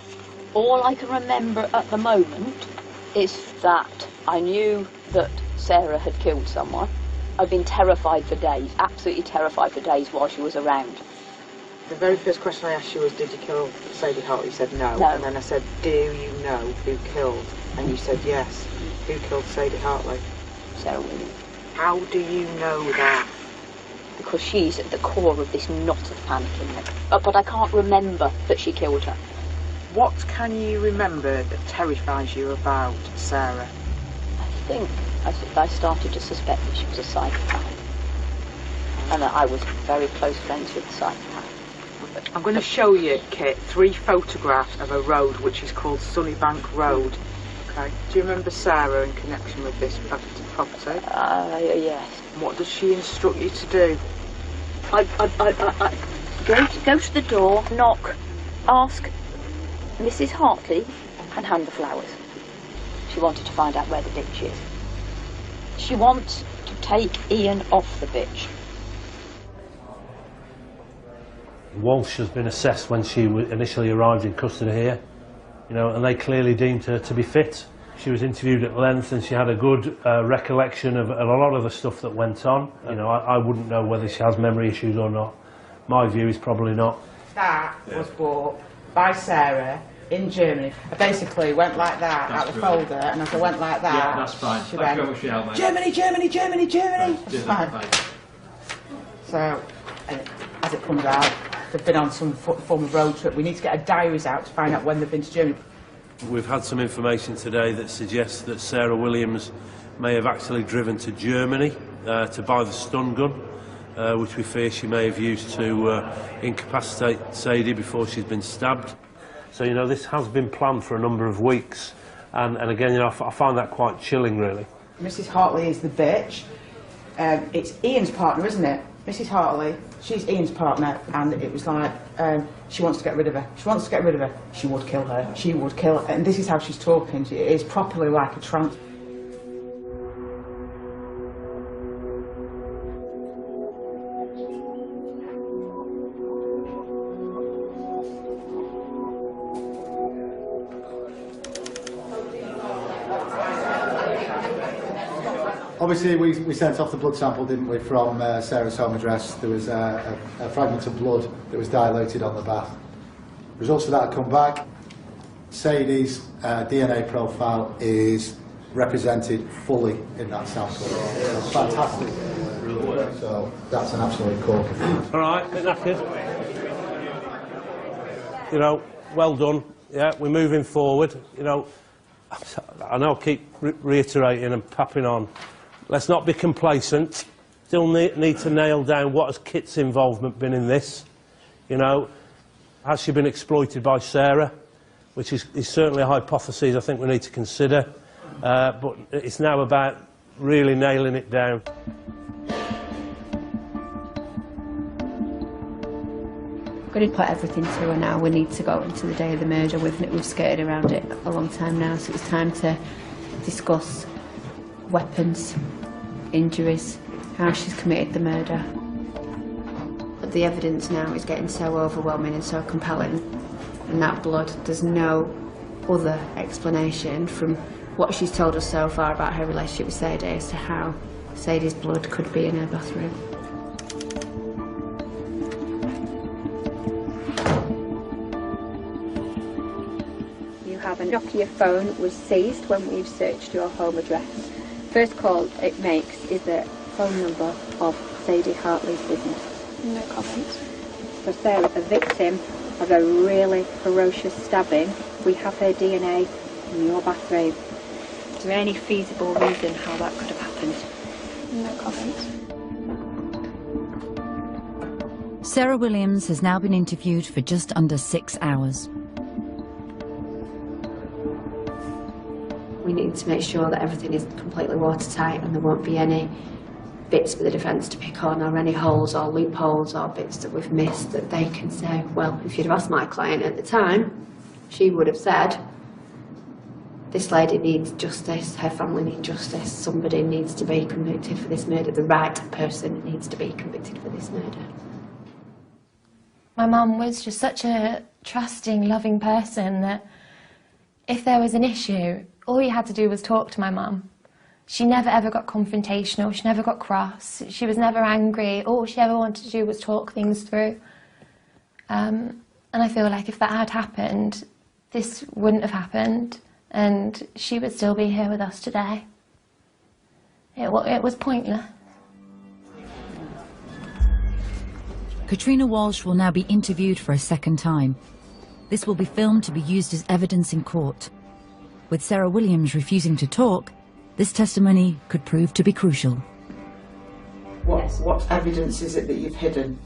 All I can remember at the moment is that I knew that Sarah had killed someone. I've been terrified for days, absolutely terrified for days while she was around. The very first question I asked you was, did you kill Sadie Hartley? You said no. And then I said, do you know who killed? And you said yes. Who killed Sadie Hartley? Sarah Williams. How do you know that? Because she's at the core of this knot of panic in me. But I can't remember that she killed her. What can you remember that terrifies you about Sarah? I think I started to suspect that she was a psychopath. And that I was very close friends with the psychopath. I'm going to show you, Kit, 3 photographs of a road which is called Sunnybank Road. Okay. Do you remember Sarah in connection with this property? Yes. What does she instruct you to do? I go to the door, knock, ask Mrs. Hartley, and hand the flowers. She wanted to find out where the bitch is. She wants to take Ian off the bitch. Walsh has been assessed when she initially arrived in custody here, you know, and they clearly deemed her to be fit. She was interviewed at length and she had a good recollection of a lot of the stuff that went on. You know, I wouldn't know whether she has memory issues or not. My view is probably not. That was bought by Sarah in Germany. I basically went like that out the folder, and as I went like that, yeah, that's fine. She went, Mate. Germany, Germany, Germany, Germany. Right, That's fine. So, as it comes out, they've been on some form of road trip. We need to get our diaries out to find out when they've been to Germany. We've had some information today that suggests that Sarah Williams may have actually driven to Germany to buy the stun gun, which we fear she may have used to incapacitate Sadie before she's been stabbed. So, you know, this has been planned for a number of weeks, and again, you know, I find that quite chilling, really. Mrs. Hartley is the bitch. It's Ian's partner, isn't it? Mrs. Hartley, she's Ian's partner, and it was like, she wants to get rid of her. She wants to get rid of her. She would kill her. She would kill her. And this is how she's talking. It is properly like a trance. Obviously, we sent off the blood sample, didn't we, from Sarah's home address. There was a fragment of blood that was diluted on the bath. Results of that have come back. Sadie's DNA profile is represented fully in that sample. Fantastic. So that's an absolute corker. All right, bit knackered. You know, well done. Yeah, we're moving forward. You know, I know I keep reiterating and papping on. Let's not be complacent. still need to nail down what has Kit's involvement been in this. You know, has she been exploited by Sarah? Which is certainly a hypothesis I think we need to consider. But it's now about really nailing it down. We're going to put everything to her now. We need to go into the day of the murder. We've skirted around it a long time now, so it's time to discuss weapons, injuries, how she's committed the murder. But the evidence now is getting so overwhelming and so compelling, and that blood, there's no other explanation from what she's told us so far about her relationship with Sadie as to how Sadie's blood could be in her bathroom. A Nokia phone was seized when we've searched your home address. First call it makes is the phone number of Sadie Hartley's business. No comments. So Sarah, the victim of a really ferocious stabbing, we have her DNA in your bathroom. Is there any feasible reason how that could have happened? No comments. Sarah Williams has now been interviewed for just under 6 hours. We need to make sure that everything is completely watertight and there won't be any bits for the defence to pick on, or any holes or loopholes or bits that we've missed that they can say, well, if you'd have asked my client at the time, she would have said, this lady needs justice, her family needs justice, somebody needs to be convicted for this murder, the right person needs to be convicted for this murder. My mum was just such a trusting, loving person that if there was an issue, all you had to do was talk to my mum. She never ever got confrontational, she never got cross, she was never angry, all she ever wanted to do was talk things through. And I feel like if that had happened, this wouldn't have happened, and she would still be here with us today. It was pointless. Katrina Walsh will now be interviewed for a second time. This will be filmed to be used as evidence in court. With Sarah Williams refusing to talk, this testimony could prove to be crucial. What evidence is it that you've hidden?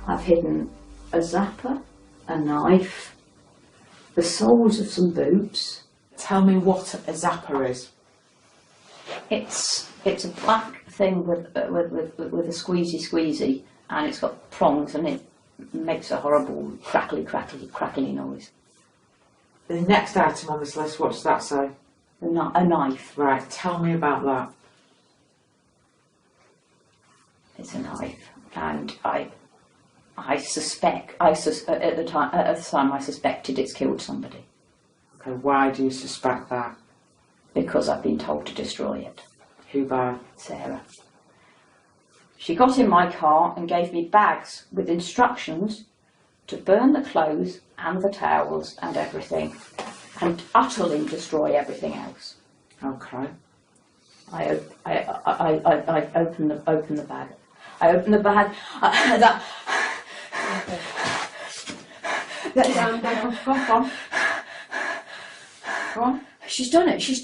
I've hidden a zapper, a knife, the soles of some boots. Tell me what a zapper is. It's a black thing with a squeezy, and it's got prongs, and it makes a horrible crackly noise. The next item on this list, what does that say? A knife. Right, tell me about that. It's a knife, and I suspect, at the time I suspected it's killed somebody. Okay, why do you suspect that? Because I've been told to destroy it. Who by? Sarah. She got in my car and gave me bags with instructions to burn the clothes and the towels and everything, and utterly destroy everything else. Okay. I opened the bag. I opened the bag. Go on. She's done it. She's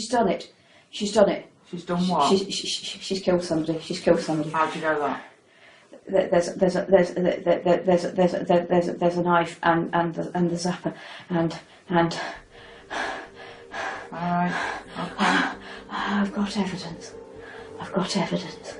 done it. She's done it. She's done what? She's killed somebody. She's killed somebody. How do you know that? There's a knife and the zapper and. All right. Okay. I've got evidence. I've got evidence.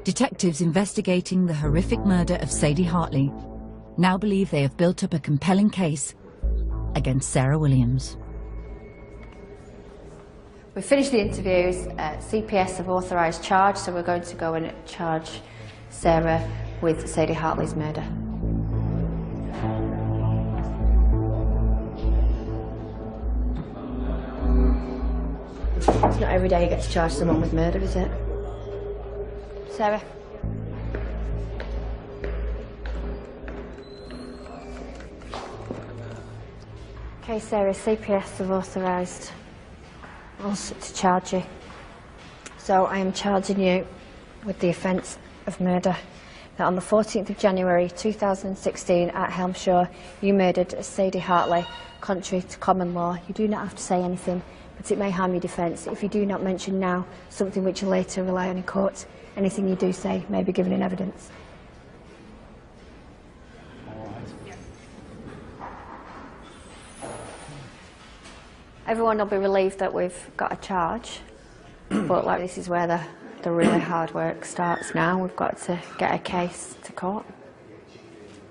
Detectives investigating the horrific murder of Sadie Hartley now believe they have built up a compelling case against Sarah Williams. We've finished the interviews. CPS have authorised charge, so we're going to go and charge Sarah with Sadie Hartley's murder. It's not every day you get to charge someone with murder, is it? Sarah. Okay, Sarah, CPS have authorised us to charge you. So I am charging you with the offence of murder. That on the 14th of January 2016 at Helmshire, you murdered Sadie Hartley, contrary to common law. You do not have to say anything, but it may harm your defence if you do not mention now something which you later rely on in court. Anything you do say may be given in evidence. Everyone will be relieved that we've got a charge, but like this is where the really hard work starts now. We've got to get a case to court.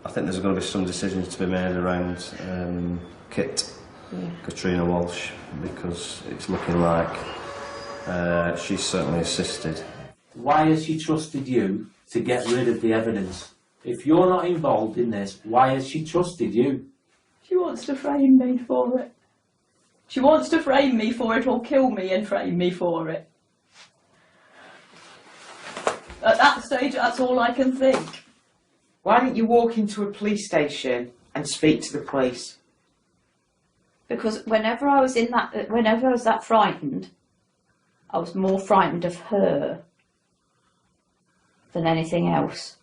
I think there's going to be some decisions to be made around Kit, Katrina Walsh, because it's looking like she's certainly assisted. Why has she trusted you to get rid of the evidence? If you're not involved in this, why has she trusted you? She wants to frame me for it. She wants to frame me for it or kill me and frame me for it. At that stage, that's all I can think. Why didn't you walk into a police station and speak to the police? Because whenever I was that frightened, I was more frightened of her than anything else.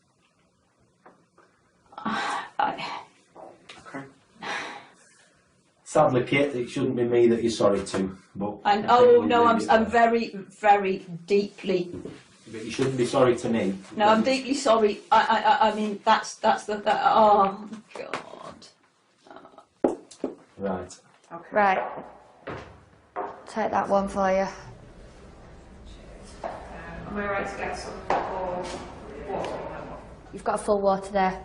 Sadly, Kit, it shouldn't be me that you're sorry to, but... And oh no, I'm very, very deeply... But you shouldn't be sorry to me. No, I'm deeply sorry. I mean, that's oh, God. Right. Okay. Right. Take that one for you. Am I right to get some or water? You've got a full water there.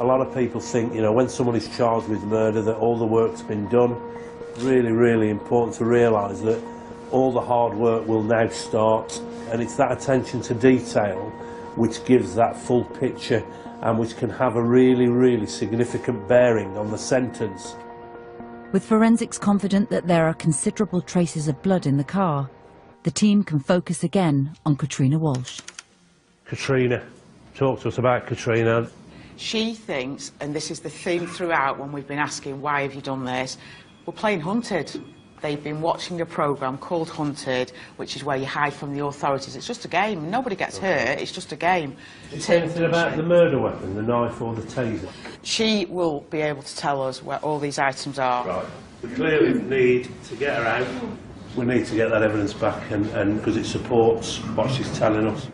A lot of people think, you know, when someone is charged with murder that all the work's been done. Really, really important to realise that all the hard work will now start, and it's that attention to detail which gives that full picture and which can have a really, really significant bearing on the sentence. With forensics confident that there are considerable traces of blood in the car, the team can focus again on Katrina Walsh. Katrina, talk to us about Katrina. She thinks, and this is the theme throughout when we've been asking, why have you done this? We're playing Hunted. They've been watching a programme called Hunted, which is where you hide from the authorities. It's just a game. Nobody gets hurt. It's just a game. Did you say anything about the murder weapon, the knife or the taser? She will be able to tell us where all these items are. Right. We clearly need to get her out. We need to get that evidence back, and because it supports what she's telling us.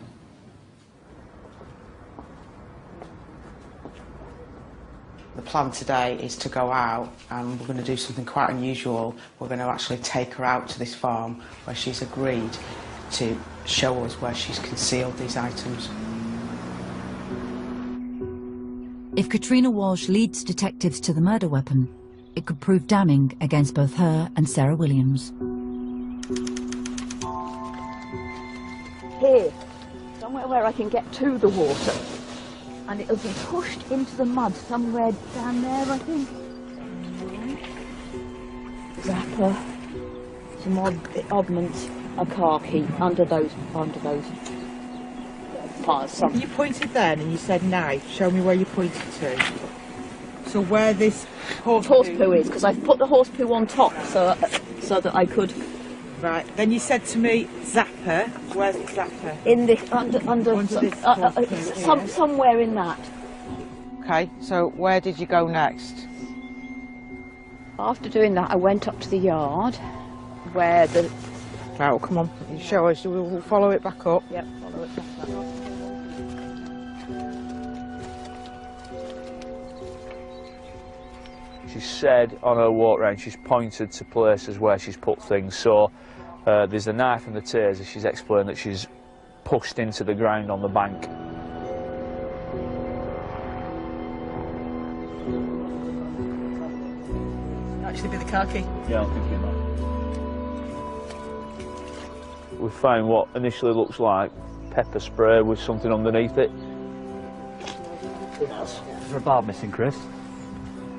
The plan today is to go out and we're going to do something quite unusual. We're going to actually take her out to this farm where she's agreed to show us where she's concealed these items. If Katrina Walsh leads detectives to the murder weapon, it could prove damning against both her and Sarah Williams. Here, somewhere where I can get to the water. And it'll be pushed into the mud somewhere down there, I think. Wrapper, some oddments, a car key under those piles. You pointed then and you said knife. Show me where you pointed to. So where this horse poo is, because I've put the horse poo on top so that I could. Right. Then you said to me, zapper. Where's the zapper? In this somewhere in that. Okay. So where did you go next? After doing that, I went up to the yard where the. Right. Well, come on. You show us. We'll follow it back up. Yep. Follow it back up. She said on her walk round, she's pointed to places where she's put things. So there's the knife and the taser. She's explained that she's pushed into the ground on the bank. Actually, be the car key. Yeah, I'm thinking that. We found what initially looks like pepper spray with something underneath it. Is there a barb missing, Chris?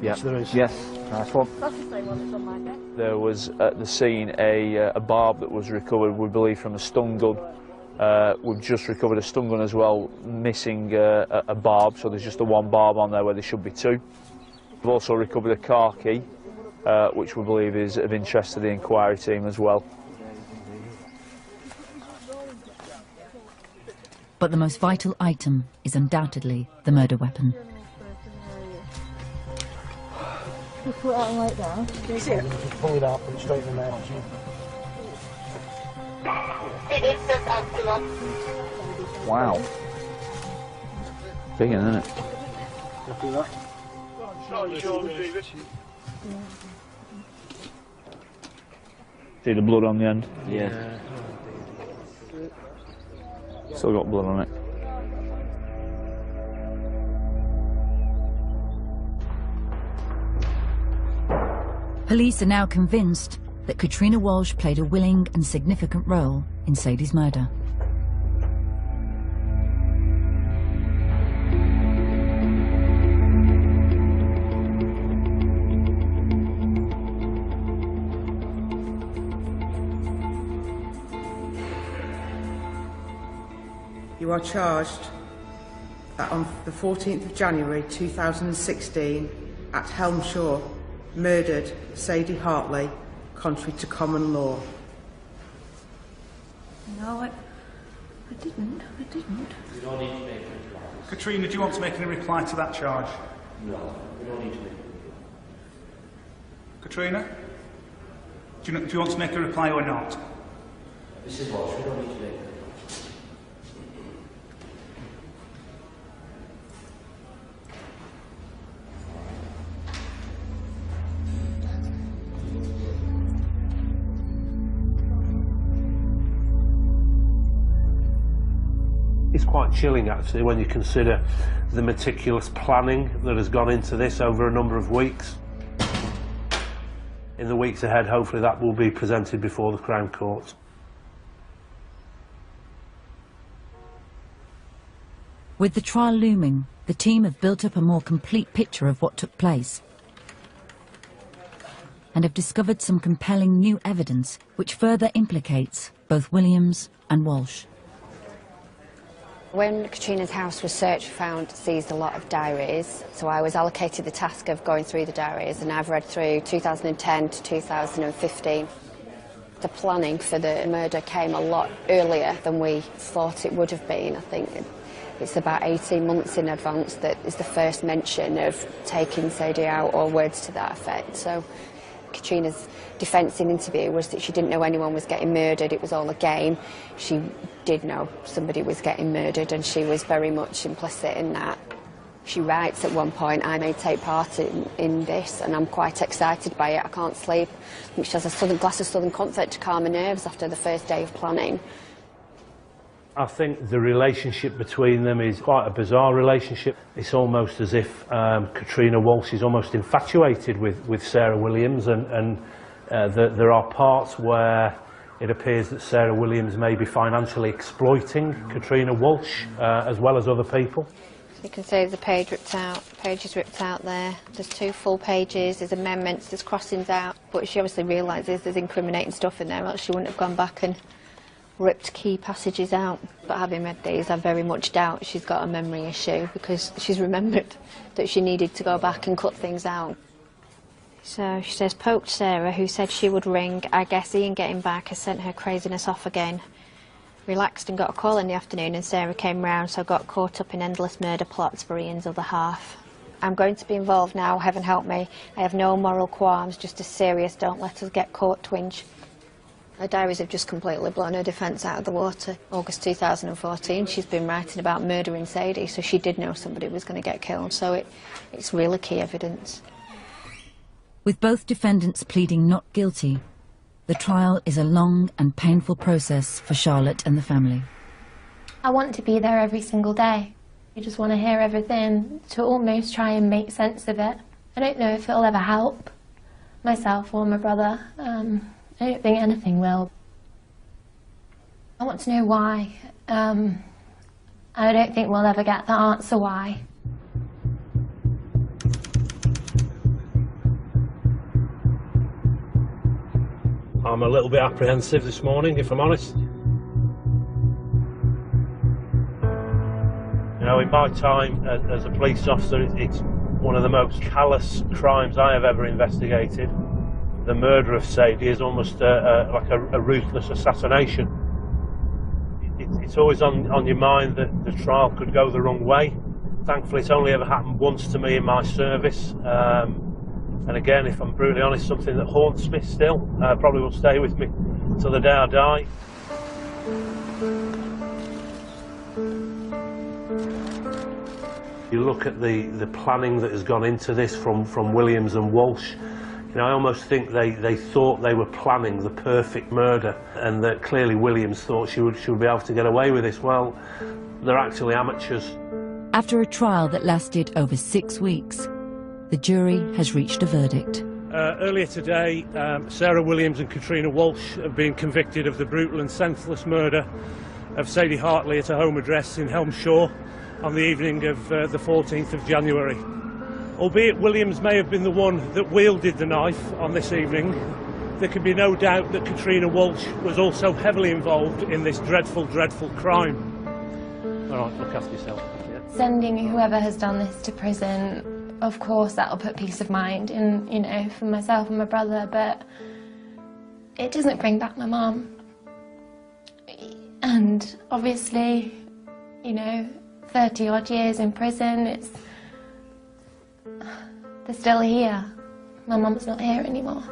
Yes, there is. Yes, nice one. That's the same one that's on my neck. There was at the scene a barb that was recovered, we believe, from a stun gun. We've just recovered a stun gun as well, missing a barb, so there's just the one barb on there where there should be two. We've also recovered a car key, which we believe is of interest to the inquiry team as well. But the most vital item is undoubtedly the murder weapon. Just put it out and lay it down. Can you see it? Just pull it out, put it straight in there. Wow. Big one, isn't it? See the blood on the end? Yeah. Still got blood on it. Police are now convinced that Katrina Walsh played a willing and significant role in Sadie's murder. You are charged that on the 14th of January 2016 at Helmshaw murdered Sadie Hartley contrary to common law. No, I didn't. You don't need to make a reply. Katrina, do you want to make any reply to that charge? No, we don't need to make a reply. Katrina? Do you want to make a reply or not? Mrs. Walsh, we don't need to make a reply. It's quite chilling actually when you consider the meticulous planning that has gone into this over a number of weeks. In the weeks ahead, hopefully that will be presented before the Crown Court. With the trial looming, the team have built up a more complete picture of what took place and have discovered some compelling new evidence which further implicates both Williams and Walsh. When Katrina's house was searched, we found seized a lot of diaries, so I was allocated the task of going through the diaries, and I've read through 2010 to 2015. The planning for the murder came a lot earlier than we thought it would have been. I think it's about 18 months in advance that is the first mention of taking Sadie out, or words to that effect. So Katrina's defence in interview was that she didn't know anyone was getting murdered, it was all a game. She did know somebody was getting murdered, and she was very much implicit in that. She writes at one point, I may take part in this, and I'm quite excited by it, I can't sleep. I think she has a glass of Southern Comfort to calm her nerves after the first day of planning. I think the relationship between them is quite a bizarre relationship. It's almost as if Katrina Walsh is almost infatuated with Sarah Williams, and there are parts where it appears that Sarah Williams may be financially exploiting Katrina Walsh as well as other people. You can see there's a page ripped out, pages ripped out there. There's 2 full pages, there's amendments, there's crossings out. But she obviously realises there's incriminating stuff in there, else she wouldn't have gone back and ripped key passages out. But having read these, I very much doubt she's got a memory issue, because she's remembered that she needed to go back and cut things out. So she says, poked Sarah, who said she would ring. I guess Ian getting back has sent her craziness off again. Relaxed and got a call in the afternoon, and Sarah came round, so got caught up in endless murder plots for Ian's other half. I'm going to be involved now, heaven help me. I have no moral qualms, just a serious don't let us get caught twinge. Her diaries have just completely blown her defence out of the water. August 2014, she's been writing about murdering Sadie, so she did know somebody was going to get killed, so it's really key evidence. With both defendants pleading not guilty, the trial is a long and painful process for Charlotte and the family. I want to be there every single day. You just want to hear everything to almost try and make sense of it. I don't know if it'll ever help myself or my brother. I don't think anything will. I want to know why. I don't think we'll ever get the answer why. I'm a little bit apprehensive this morning, if I'm honest. You know, in my time as a police officer, it's one of the most callous crimes I have ever investigated. The murder of Sadie is almost like a ruthless assassination. It's always on your mind that the trial could go the wrong way. Thankfully, it's only ever happened once to me in my service. And again, if I'm brutally honest, something that haunts me still, probably will stay with me till the day I die. You look at the planning that has gone into this from Williams and Walsh. You know, I almost think they thought they were planning the perfect murder, and that clearly Williams thought she would be able to get away with this. Well, they're actually amateurs. After a trial that lasted over 6 weeks, the jury has reached a verdict. Earlier today, Sarah Williams and Katrina Walsh have been convicted of the brutal and senseless murder of Sadie Hartley at a home address in Helmshaw on the evening of the 14th of January. Albeit Williams may have been the one that wielded the knife on this evening, there can be no doubt that Katrina Walsh was also heavily involved in this dreadful, dreadful crime. All right, look after yourself. Yeah. Sending whoever has done this to prison, of course that'll put peace of mind in, you know, for myself and my brother, but it doesn't bring back my mum. And obviously, you know, 30 odd years in prison, they're still here. My mum's not here anymore.